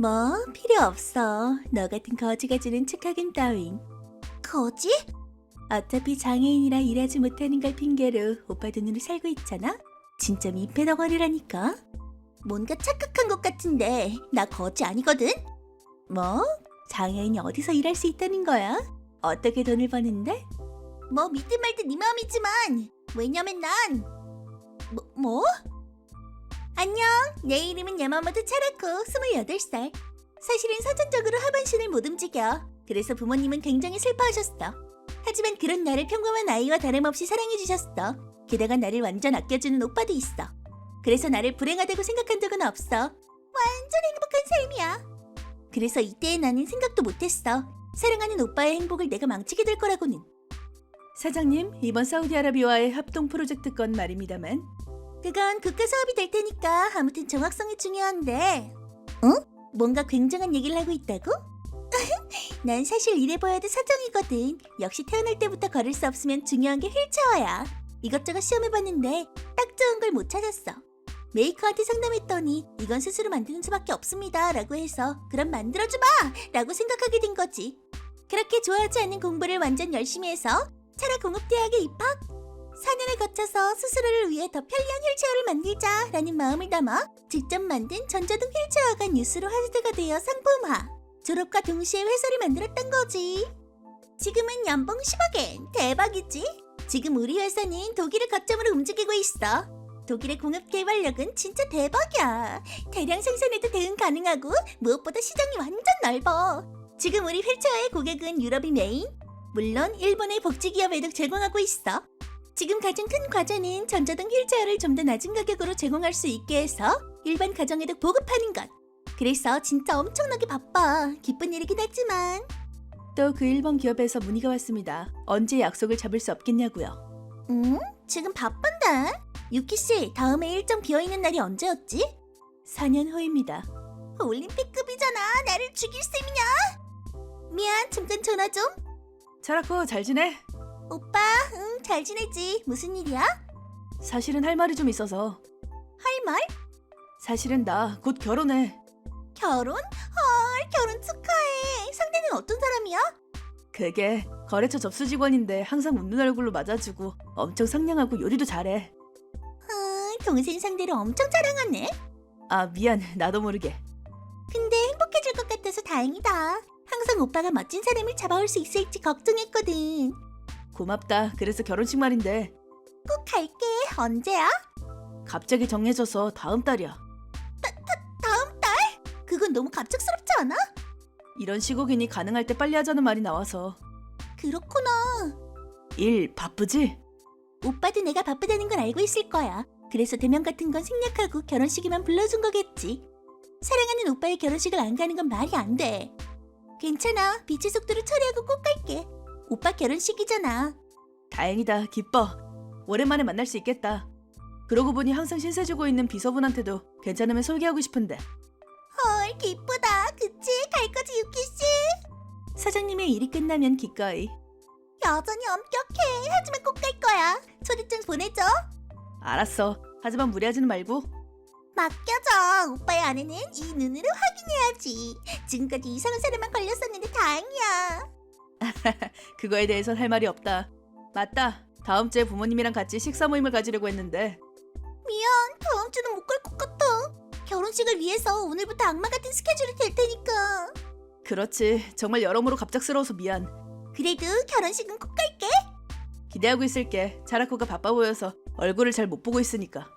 뭐 필요 없어. 너 같은 거지가 주는 축하금 따윈. 거지? 어차피 장애인이라 일하지 못하는 걸 핑계로 오빠 돈으로 살고 있잖아? 진짜 민폐 덩어리라니까. 뭔가 착각한 것 같은데 나 거지 아니거든? 뭐? 장애인이 어디서 일할 수 있다는 거야? 어떻게 돈을 버는데? 뭐 믿든 말든 네 마음이지만 왜냐면 난 뭐? 안녕, 내 이름은 야마모토 차라코, 28살. 사실은 선천적으로 하반신을 못 움직여. 그래서 부모님은 굉장히 슬퍼하셨어. 하지만 그런 나를 평범한 아이와 다름없이 사랑해주셨어. 게다가 나를 완전 아껴주는 오빠도 있어. 그래서 나를 불행하다고 생각한 적은 없어. 완전 행복한 삶이야. 그래서 이때의 나는 생각도 못했어. 사랑하는 오빠의 행복을 내가 망치게 될 거라고는. 사장님, 이번 사우디아라비아와의 합동 프로젝트 건 말입니다만. 그건 국가 사업이 될 테니까 아무튼 정확성이 중요한데. 응? 뭔가 굉장한 얘기를 하고 있다고? 난 사실 이래 보여도 사정이거든. 역시 태어날 때부터 걸을 수 없으면 중요한 게 휠체어야. 이것저것 시험해봤는데 딱 좋은 걸 못 찾았어. 메이커한테 상담했더니 이건 스스로 만드는 수밖에 없습니다 라고 해서 그럼 만들어줘봐 라고 생각하게 된 거지. 그렇게 좋아하지 않는 공부를 완전 열심히 해서 차라공업대학에 입학. 4년을 거쳐서 스스로를 위해 더 편리한 휠체어를 만들자라는 마음을 담아 직접 만든 전자등 휠체어가 뉴스로 화제가 되어 상품화. 졸업과 동시에 회사를 만들었던 거지. 지금은 연봉 10억엔 대박이지? 지금 우리 회사는 독일을 거점으로 움직이고 있어. 독일의 공업 개발력은 진짜 대박이야. 대량 생산에도 대응 가능하고 무엇보다 시장이 완전 넓어. 지금 우리 휠체어의 고객은 유럽이 메인. 물론 일본의 복지기업에도 제공하고 있어. 지금 가장 큰 과제는 전자등 휠체어를 좀 더 낮은 가격으로 제공할 수 있게 해서 일반 가정에도 보급하는 것. 그래서 진짜 엄청나게 바빠. 기쁜 일이긴 하지만. 또 그 일본 기업에서 문의가 왔습니다. 언제 약속을 잡을 수 없겠냐고요. 응? 지금 바쁜데? 유키씨, 다음에 일정 비어있는 날이 언제였지? 4년 후입니다. 올림픽급이잖아. 나를 죽일 셈이냐? 미안, 잠깐 전화 좀. 차라코, 잘 지내? 오빠, 응, 잘 지내지. 무슨 일이야? 사실은 할 말이 좀 있어서. 할 말? 사실은 나 곧 결혼해. 결혼? 헐, 결혼 축하해. 상대는 어떤 사람이야? 그게 거래처 접수 직원인데 항상 웃는 얼굴로 맞아주고 엄청 상냥하고 요리도 잘해. 동생 상대로 엄청 자랑하네. 아, 미안. 나도 모르게. 근데 행복해질 것 같아서 다행이다. 항상 오빠가 멋진 사람을 잡아올 수 있을지 걱정했거든. 고맙다. 그래서 결혼식 말인데. 꼭 갈게. 언제야? 갑자기 정해져서 다음 달이야. 다음 달? 그건 너무 갑작스럽지 않아? 이런 시국이니 가능할 때 빨리 하자는 말이 나와서. 그렇구나. 일 바쁘지? 오빠도 내가 바쁘다는 건 알고 있을 거야. 그래서 대면 같은 건 생략하고 결혼식에만 불러준 거겠지. 사랑하는 오빠의 결혼식을 안 가는 건 말이 안 돼. 괜찮아. 빛의 속도로 처리하고 꼭 갈게. 오빠 결혼식이잖아. 다행이다. 기뻐. 오랜만에 만날 수 있겠다. 그러고 보니 항상 신세 주고 있는 비서분한테도 괜찮으면 소개하고 싶은데. 헐, 기쁘다. 그치? 갈 거지, 유키씨? 사장님의 일이 끝나면 기꺼이. 여전히 엄격해. 하지만 꼭 갈 거야. 초대장 보내줘. 알았어. 하지만 무리하지는 말고. 맡겨줘. 오빠의 아내는 이 눈으로 확인해야지. 지금까지 이상한 사람만 걸렸었는데 다행이야. 그거에 대해선 할 말이 없다. 맞다. 다음 주에 부모님이랑 같이 식사 모임을 가지려고 했는데. 미안. 다음 주는 못 갈 것 같아. 결혼식을 위해서 오늘부터 악마 같은 스케줄이 될 테니까. 그렇지. 정말 여러모로 갑작스러워서 미안. 그래도 결혼식은 꼭 갈게. 기대하고 있을게. 자라코가 바빠 보여서 얼굴을 잘 못 보고 있으니까.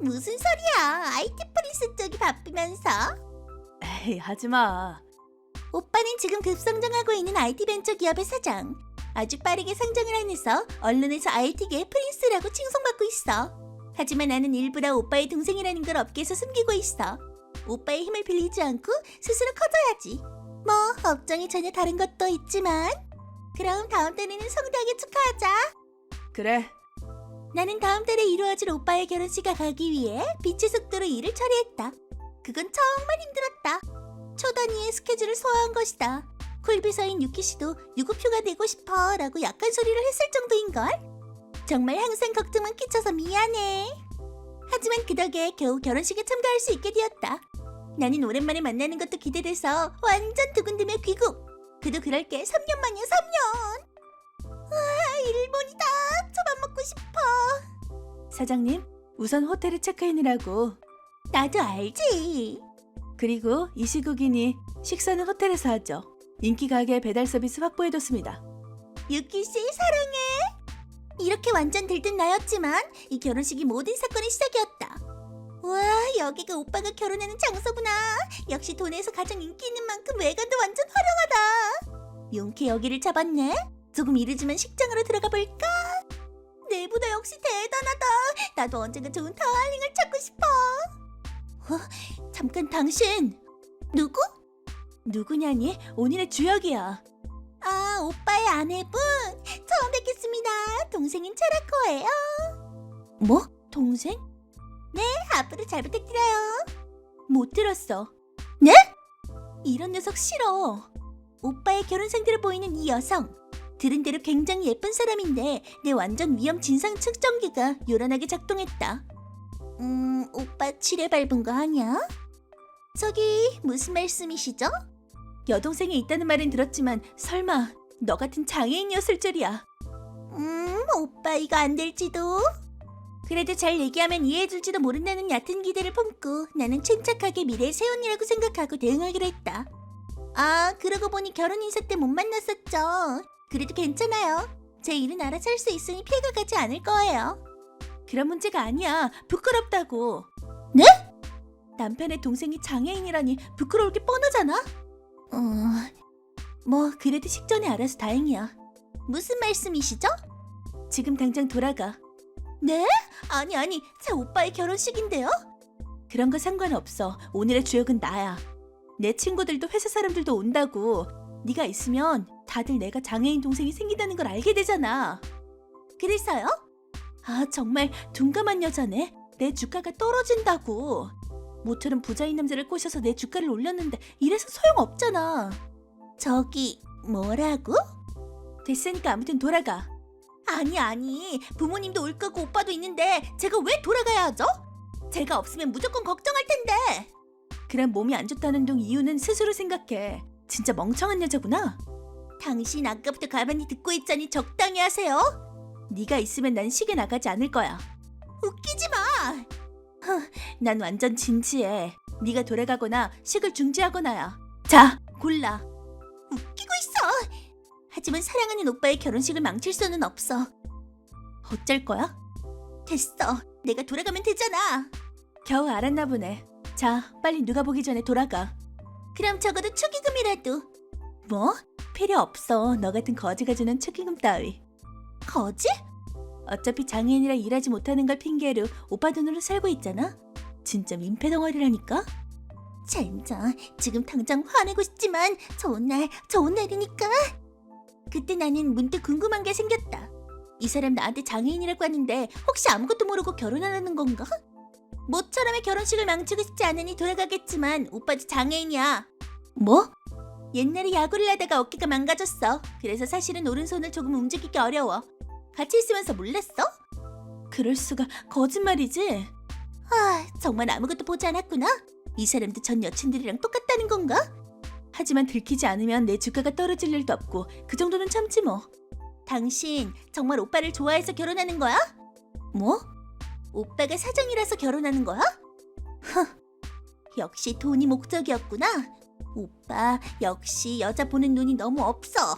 무슨 소리야. IT 프린스 쪽이 바쁘면서. 에이, 하지마. 오빠는 지금 급성장하고 있는 IT 벤처 기업의 사장. 아주 빠르게 성장을 하면서 언론에서 IT계의 프린스라고 칭송받고 있어. 하지만 나는 일부러 오빠의 동생이라는 걸 업계에서 숨기고 있어. 오빠의 힘을 빌리지 않고 스스로 커져야지. 뭐 업종이 전혀 다른 것도 있지만. 그럼 다음 달에는 성대하게 축하하자. 그래. 나는 다음 달에 이루어질 오빠의 결혼식에 가기 위해 빛의 속도로 일을 처리했다. 그건 정말 힘들었다. 초 단위의 스케줄을 소화한 것이다. 쿨비서인 유키씨도 유급휴가 내고 싶어 라고 약한 소리를 했을 정도인걸. 정말 항상 걱정만 끼쳐서 미안해. 하지만 그 덕에 겨우 결혼식에 참가할 수 있게 되었다. 나는 오랜만에 만나는 것도 기대돼서 완전 두근대며 귀국. 그도 그럴게. 3년 만이야, 3년. 와, 일본이다. 초밥 먹고 싶어. 사장님, 우선 호텔에 체크인이라고. 나도 알지. 그리고 이 시국이니 식사는 호텔에서 하죠. 인기 가게 배달 서비스 확보해뒀습니다. 유키씨 사랑해. 이렇게 완전 들뜬 나였지만 이 결혼식이 모든 사건의 시작이었다. 와, 여기가 오빠가 결혼하는 장소구나. 역시 도내에서 가장 인기 있는 만큼 외관도 완전 화려하다. 용케 여기를 잡았네. 조금 이르지만 식장으로 들어가 볼까? 내보다 역시 대단하다. 나도 언젠가 좋은 다할링을 찾고 싶어. 잠깐, 당신 누구? 누구냐니? 온인의 주혁이야. 아, 오빠의 아내분. 처음 뵙겠습니다. 동생인 차라코예요. 뭐? 동생? 네, 앞으로 잘 부탁드려요. 못 들었어. 네? 이런 녀석 싫어. 오빠의 결혼 상대로 보이는 이 여성. 들은 대로 굉장히 예쁜 사람인데 내 완전 위험 진상 측정기가 요란하게 작동했다. 오빠 지뢰 밟은 거 아니야? 저기 무슨 말씀이시죠? 여동생이 있다는 말은 들었지만 설마 너 같은 장애인이었을 줄이야. 오빠 이거 안 될지도. 그래도 잘 얘기하면 이해해줄지도 모른다는 얕은 기대를 품고 나는 침착하게 미래의 새언니라고 생각하고 대응하기로 했다. 아, 그러고 보니 결혼 인사 때 못 만났었죠. 그래도 괜찮아요. 제 일은 알아서 할 수 있으니 피해가 가지 않을 거예요. 그런 문제가 아니야. 부끄럽다고. 네? 남편의 동생이 장애인이라니 부끄러울 게 뻔하잖아. 뭐 그래도 식전에 알아서 다행이야. 무슨 말씀이시죠? 지금 당장 돌아가. 네? 아니, 제 오빠의 결혼식인데요? 그런 거 상관없어. 오늘의 주역은 나야. 내 친구들도 회사 사람들도 온다고. 네가 있으면 다들 내가 장애인 동생이 생긴다는 걸 알게 되잖아. 그래서요? 아, 정말 둔감한 여자네. 내 주가가 떨어진다고. 모처럼 부자인 남자를 꼬셔서 내 주가를 올렸는데 이래서 소용없잖아. 저기 뭐라고? 됐으니까 아무튼 돌아가. 아니, 부모님도 올 거고 오빠도 있는데 제가 왜 돌아가야 하죠? 제가 없으면 무조건 걱정할 텐데. 그럼 몸이 안 좋다는 둥 이유는 스스로 생각해. 진짜 멍청한 여자구나. 당신 아까부터 가만히 듣고 있자니 적당히 하세요. 네가 있으면 난 시계 나가지 않을 거야. 웃기지 마. 난 완전 진지해. 네가 돌아가거나 식을 중지하거나야. 자, 골라. 웃기고 있어. 하지만 사랑하는 오빠의 결혼식을 망칠 수는 없어. 어쩔 거야? 됐어. 내가 돌아가면 되잖아. 겨우 알았나 보네. 자, 빨리 누가 보기 전에 돌아가. 그럼 적어도 축의금이라도. 뭐? 필요 없어. 너 같은 거지가 주는 축의금 따위. 거지? 어차피 장애인이라 일하지 못하는 걸 핑계로 오빠 돈으로 살고 있잖아. 진짜 민폐 덩어리라니까. 젠장, 지금 당장 화내고 싶지만 좋은 날이니까. 그때 나는 문득 궁금한 게 생겼다. 이 사람 나한테 장애인이라고 하는데 혹시 아무것도 모르고 결혼하려는 건가? 모처럼의 결혼식을 망치고 싶지 않으니 돌아가겠지만 오빠도 장애인이야. 뭐? 옛날에 야구를 하다가 어깨가 망가졌어. 그래서 사실은 오른손을 조금 움직이기 어려워. 같이 있으면서 몰랐어? 그럴 수가. 거짓말이지? 아, 정말 아무것도 보지 않았구나. 이 사람도 전 여친들이랑 똑같다는 건가? 하지만 들키지 않으면 내 주가가 떨어질 일도 없고 그 정도는 참지 뭐. 당신 정말 오빠를 좋아해서 결혼하는 거야? 뭐? 오빠가 사정이라서 결혼하는 거야? 역시 돈이 목적이었구나. 오빠 역시 여자 보는 눈이 너무 없어.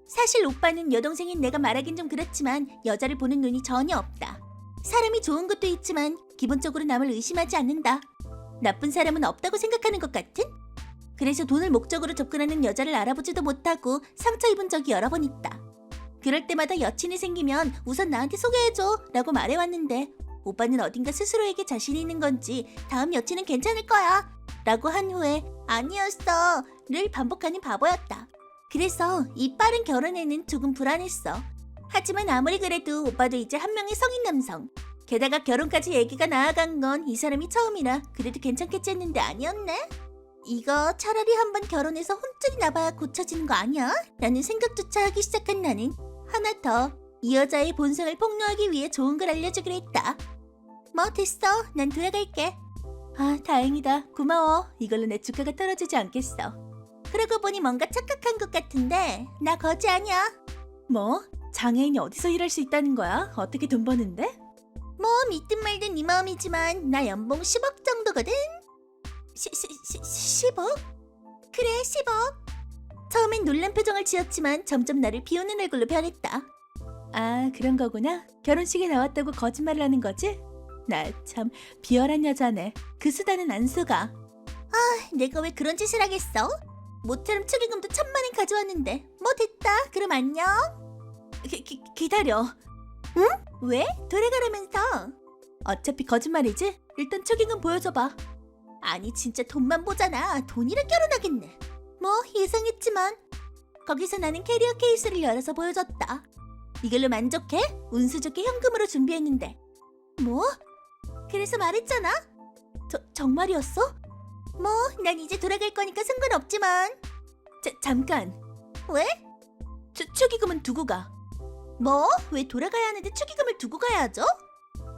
사실 오빠는 여동생인 내가 말하긴 좀 그렇지만 여자를 보는 눈이 전혀 없다. 사람이 좋은 것도 있지만 기본적으로 남을 의심하지 않는다. 나쁜 사람은 없다고 생각하는 것 같은? 그래서 돈을 목적으로 접근하는 여자를 알아보지도 못하고 상처 입은 적이 여러 번 있다. 그럴 때마다 여친이 생기면 우선 나한테 소개해줘 라고 말해왔는데 오빠는 어딘가 스스로에게 자신이 있는 건지 다음 여친은 괜찮을 거야 라고 한 후에 아니었어 를 반복하는 바보였다. 그래서 이 빠른 결혼에는 조금 불안했어. 하지만 아무리 그래도 오빠도 이제 한 명의 성인 남성. 게다가 결혼까지 얘기가 나아간 건 이 사람이 처음이라 그래도 괜찮겠지 했는데 아니었네? 이거 차라리 한번 결혼해서 혼쭐이 나봐야 고쳐지는 거 아니야? 라는 생각조차 하기 시작한 나는 하나 더 이 여자의 본성을 폭로하기 위해 좋은 걸 알려주기로 했다. 뭐 됐어. 난 돌아갈게. 아, 다행이다. 고마워. 이걸로 내 주가가 떨어지지 않겠어. 그러고 보니 뭔가 착각한 것 같은데 나 거지 아니야. 뭐? 장애인이 어디서 일할 수 있다는 거야? 어떻게 돈 버는데? 뭐 믿든 말든 네 마음이지만 나 연봉 10억 정도거든. 10억? 그래 10억. 처음엔 놀란 표정을 지었지만 점점 나를 비웃는 얼굴로 변했다. 아, 그런 거구나. 결혼식에 나왔다고 거짓말을 하는 거지? 나 참 비열한 여자네. 그 수단은 안 속아. 아, 내가 왜 그런 짓을 하겠어? 모처럼 축의금도 1,000만 원 가져왔는데. 뭐 됐다. 그럼 안녕. 기다려. 응? 왜? 돌아가라면서. 어차피 거짓말이지? 일단 축의금 보여줘봐. 아니 진짜 돈만 보잖아. 돈이라 결혼하겠네. 뭐 예상했지만. 거기서 나는 캐리어 케이스를 열어서 보여줬다. 이걸로 만족해? 운수 좋게 현금으로 준비했는데. 뭐? 그래서 말했잖아? 정말이었어? 뭐 난 이제 돌아갈 거니까 상관없지만. 잠깐. 왜? 축의금은 두고 가. 뭐? 왜 돌아가야 하는데 축의금을 두고 가야죠?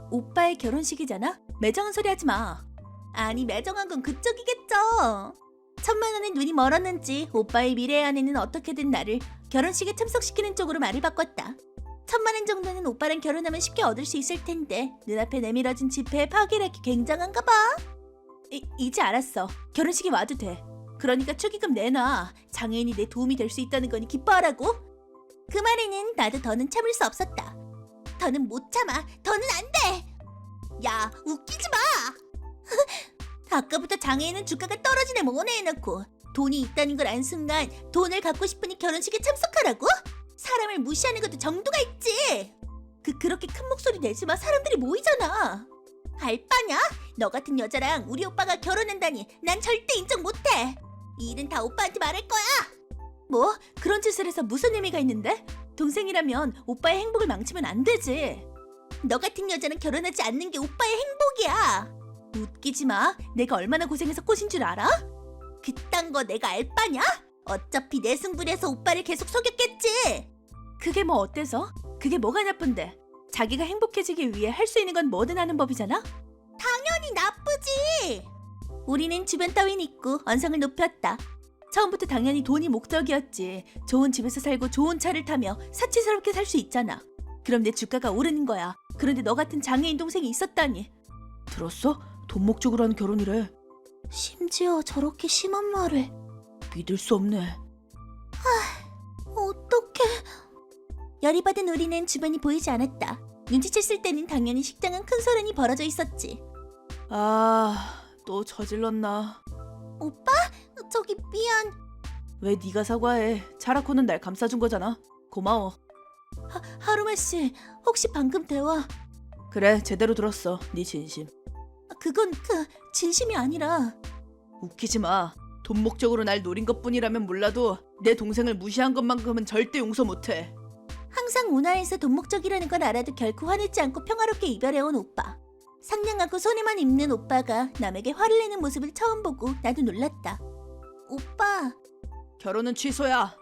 오빠의 결혼식이잖아? 매정한 소리 하지 마. 아니 매정한 건 그쪽이겠죠. 1,000만 원에 눈이 멀었는지 오빠의 미래의 아내는 어떻게든 나를 결혼식에 참석시키는 쪽으로 말을 바꿨다. 1,000만 원 정도는 오빠랑 결혼하면 쉽게 얻을 수 있을 텐데 눈앞에 내밀어진 지폐의 파괴력이 굉장한가 봐. 이제 알았어. 결혼식에 와도 돼. 그러니까 축의금 내놔. 장애인이 내 도움이 될 수 있다는 거니 기뻐하라고. 그 말에는 나도 더는 참을 수 없었다. 더는 못 참아. 더는 안 돼. 야, 웃기지 마. 아까부터 장애인은 주가가 떨어지네 뭐네 해놓고 돈이 있다는 걸 안 순간 돈을 갖고 싶으니 결혼식에 참석하라고? 사람을 무시하는 것도 정도가 있지. 그렇게 큰 목소리 내지 마. 사람들이 모이잖아. 알바냐? 너 같은 여자랑 우리 오빠가 결혼한다니 난 절대 인정 못해. 이 일은 다 오빠한테 말할 거야. 뭐? 그런 짓을 해서 무슨 의미가 있는데? 동생이라면 오빠의 행복을 망치면 안 되지. 너 같은 여자는 결혼하지 않는 게 오빠의 행복이야. 웃기지 마. 내가 얼마나 고생해서 꼬신 줄 알아? 그딴 거 내가 알 바냐? 어차피 내 승부에서 오빠를 계속 속였겠지. 그게 뭐 어때서? 그게 뭐가 나쁜데? 자기가 행복해지기 위해 할 수 있는 건 뭐든 하는 법이잖아? 당연히 나쁘지. 우리는 주변 따윈 잊고 언성을 높였다. 처음부터 당연히 돈이 목적이었지. 좋은 집에서 살고 좋은 차를 타며 사치스럽게 살 수 있잖아. 그럼 내 주가가 오르는 거야. 그런데 너 같은 장애인 동생이 있었다니. 들었어? 돈 목적으로 하는 결혼이래. 심지어 저렇게 심한 말을. 믿을 수 없네. 어떡해. 열이 받은 우리는 주변이 보이지 않았다. 눈치챘을 때는 당연히 식장은 큰 소란이 벌어져 있었지. 아, 또 저질렀나. 오빠? 저기 미안. 왜 네가 사과해. 자라코는 날 감싸준 거잖아. 고마워. 하루마 씨, 혹시 방금 대화. 그래, 제대로 들었어. 네 진심. 그건 진심이 아니라. 웃기지 마. 돈 목적으로 날 노린 것뿐이라면 몰라도 내 동생을 무시한 것만큼은 절대 용서 못해. 항상 온화해서 돈 목적이라는 걸 알아도 결코 화내지 않고 평화롭게 이별해온 오빠. 상냥하고 손에만 입는 오빠가 남에게 화를 내는 모습을 처음 보고 나도 놀랐다. 오빠. 결혼은 취소야.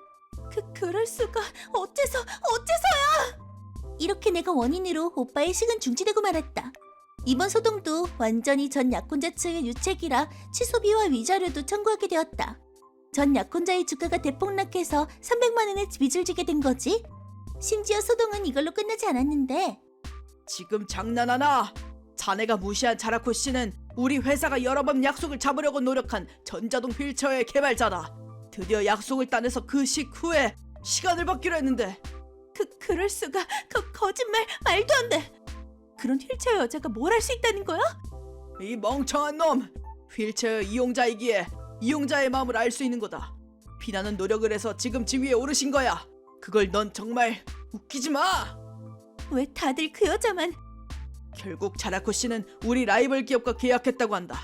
그럴 수가. 어째서야? 이렇게 내가 원인으로 오빠의 식은 중지되고 말았다. 이번 소동도 완전히 전 약혼자 측의 유책이라 취소비와 위자료도 청구하게 되었다. 전 약혼자의 주가가 대폭락해서 300만 원의 빚을 지게 된 거지. 심지어 소동은 이걸로 끝나지 않았는데. 지금 장난하나? 자네가 무시한 자라코 씨는 우리 회사가 여러 번 약속을 잡으려고 노력한 전자동 휠체어의 개발자다. 드디어 약속을 따내서 그 식후에 시간을 받기로 했는데. 그럴 수가. 거짓말. 말도 안 돼. 그런 휠체어 여자가 뭘 할 수 있다는 거야? 이 멍청한 놈! 휠체어 이용자이기에 이용자의 마음을 알 수 있는 거다. 피나는 노력을 해서 지금 지위에 오르신 거야. 그걸 넌 정말 웃기지 마! 왜 다들 그 여자만... 결국 자라코 씨는 우리 라이벌 기업과 계약했다고 한다.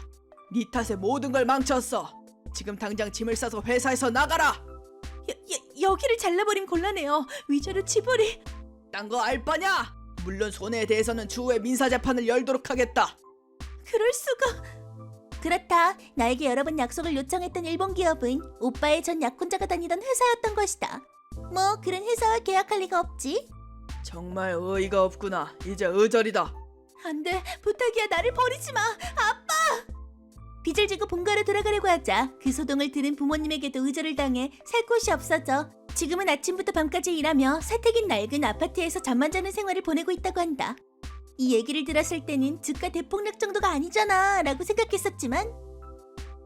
네 탓에 모든 걸 망쳤어. 지금 당장 짐을 싸서 회사에서 나가라! 여기를 잘라버리면 곤란해요. 위자료 지불이... 딴 거 알 바냐? 물론 손해에 대해서는 추후에 민사재판을 열도록 하겠다. 그럴 수가... 그렇다. 나에게 여러 번 약속을 요청했던 일본 기업은 오빠의 전 약혼자가 다니던 회사였던 것이다. 뭐 그런 회사와 계약할 리가 없지. 정말 어이가 없구나. 이제 의절이다. 안 돼. 부탁이야. 나를 버리지 마. 아빠! 빚을 지고 본가로 돌아가려고 하자 그 소동을 들은 부모님에게도 의절을 당해 살 곳이 없어져 지금은 아침부터 밤까지 일하며 사택인 낡은 아파트에서 잠만 자는 생활을 보내고 있다고 한다. 이 얘기를 들었을 때는 즉가 대폭락 정도가 아니잖아 라고 생각했었지만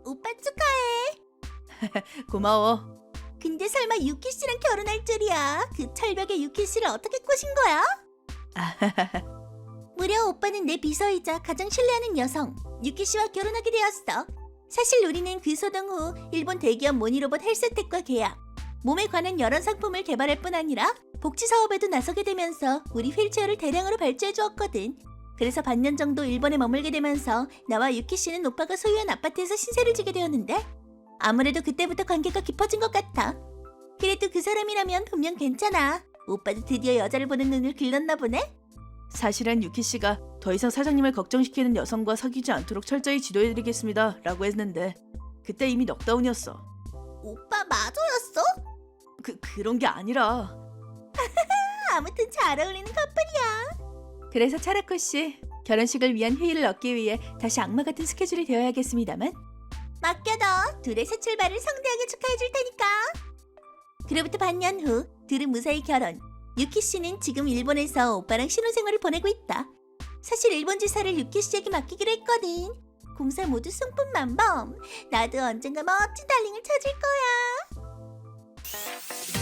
오빠 축하해. 고마워. 근데 설마 유키 씨랑 결혼할 줄이야. 그 철벽에 유키 씨를 어떻게 꼬신 거야? 무려 오빠는 내 비서이자 가장 신뢰하는 여성 유키 씨와 결혼하게 되었어. 사실 우리는 그 소동 후 일본 대기업 모니로봇 헬스텍과 계약, 몸에 관한 여러 상품을 개발할 뿐 아니라 복지 사업에도 나서게 되면서 우리 휠체어를 대량으로 발주해 주었거든. 그래서 반년 정도 일본에 머물게 되면서 나와 유키 씨는 오빠가 소유한 아파트에서 신세를 지게 되었는데 아무래도 그때부터 관계가 깊어진 것 같아. 그래도 그 사람이라면 분명 괜찮아. 오빠도 드디어 여자를 보는 눈을 길렀나 보네? 사실은 유키 씨가 더 이상 사장님을 걱정시키는 여성과 사귀지 않도록 철저히 지도해드리겠습니다 라고 했는데 그때 이미 넉다운이었어. 오빠 마저였어? 그런 게 아니라 아무튼 잘 어울리는 커플이야. 그래서 차라코 씨 결혼식을 위한 휴일을 얻기 위해 다시 악마 같은 스케줄이 되어야겠습니다만 맡겨둬. 둘의 새 출발을 성대하게 축하해줄 테니까. 그로부터 반년 후 둘은 무사히 결혼. 유키 씨는 지금 일본에서 오빠랑 신혼생활을 보내고 있다. 사실 일본 지사를 유키 씨에게 맡기기로 했거든. 공사 모두 승풍만범. 나도 언젠가 멋진 달링을 찾을 거야.